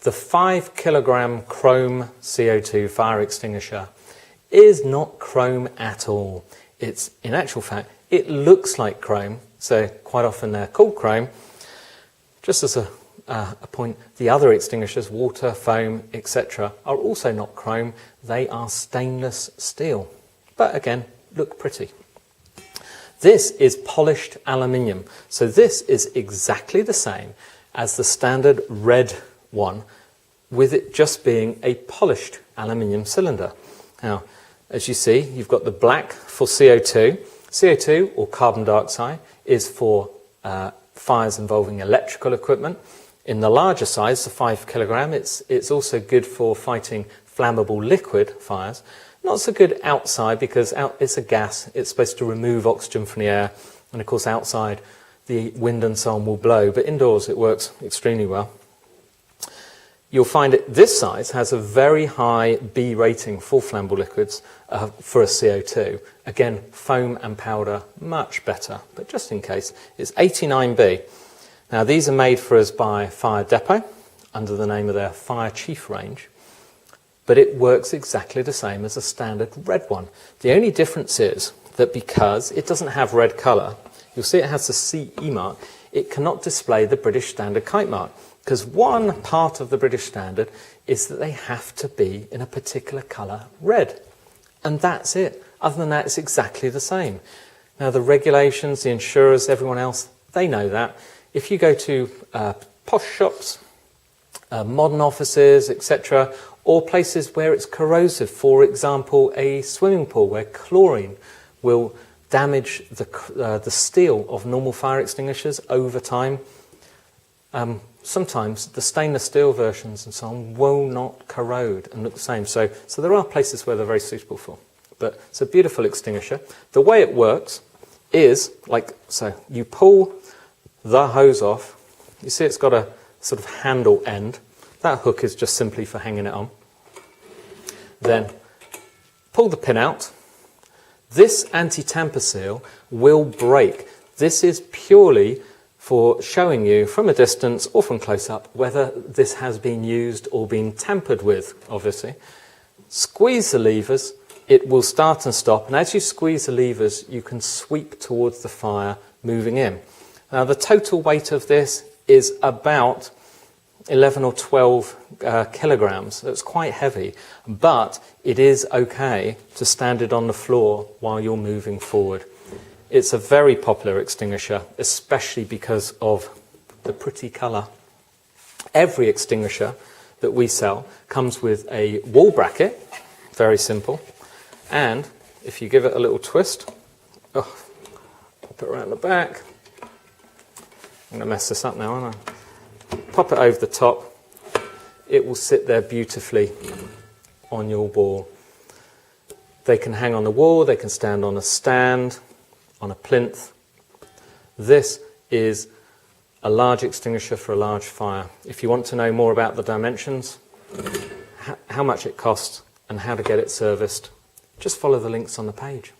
The 5 kilogram chrome CO2 fire extinguisher is not chrome at all. It's, in actual fact, it looks like chrome, so quite often they're called chrome. Just as a point, the other extinguishers, water, foam, etc., are also not chrome. They are stainless steel, but again, look pretty. This is polished aluminium, so this is exactly the same as the standard red one, with it just being a polished aluminium cylinder. Now, as you see, you've got the black for CO2. CO2, or carbon dioxide, is for fires involving electrical equipment. In the larger size, the 5 kilogram, it's also good for fighting flammable liquid fires. Not so good outside because it's a gas. It's supposed to remove oxygen from the air. And of course, outside, the wind and so on will blow. But indoors, it works extremely well. You'll find this size has a very high B rating for flammable liquids for a CO2. Again, foam and powder, much better. But just in case, it's 89B. Now, these are made for us by Fire Depot under the name of their Fire Chief range. But it works exactly the same as a standard red one. The only difference is that because it doesn't have red colour, you'll see it has the CE mark, it cannot display the British Standard kite mark. Because one part of the British Standard is that they have to be in a particular colour red. And that's it. Other than that, it's exactly the same. Now, the regulations, the insurers, everyone else, they know that. If you go to posh shops, modern offices, etc., or places where it's corrosive, for example, a swimming pool where chlorine will damage the steel of normal fire extinguishers over time, sometimes the stainless steel versions and so on will not corrode and look the same. So there are places where they're very suitable for. But it's a beautiful extinguisher. The way it works is like so. You pull the hose off. You see it's got a sort of handle end. That hook is just simply for hanging it on. Then pull the pin out. This anti-tamper seal will break. This is purely for showing you from a distance or from close up whether this has been used or been tampered with, obviously. Squeeze the levers, it will start and stop, and as you squeeze the levers you can sweep towards the fire moving in. Now, the total weight of this is about 11 or 12 kilograms. So it's quite heavy, but it is okay to stand it on the floor while you're moving forward. It's a very popular extinguisher, especially because of the pretty colour. Every extinguisher that we sell comes with a wall bracket, very simple, and if you give it a little twist, pop it around the back. I'm going to mess this up now, aren't I? Pop it over the top. It will sit there beautifully on your wall. They can hang on the wall, they can stand on a stand, on a plinth. This is a large extinguisher for a large fire. If you want to know more about the dimensions, how much it costs and how to get it serviced, just follow the links on the page.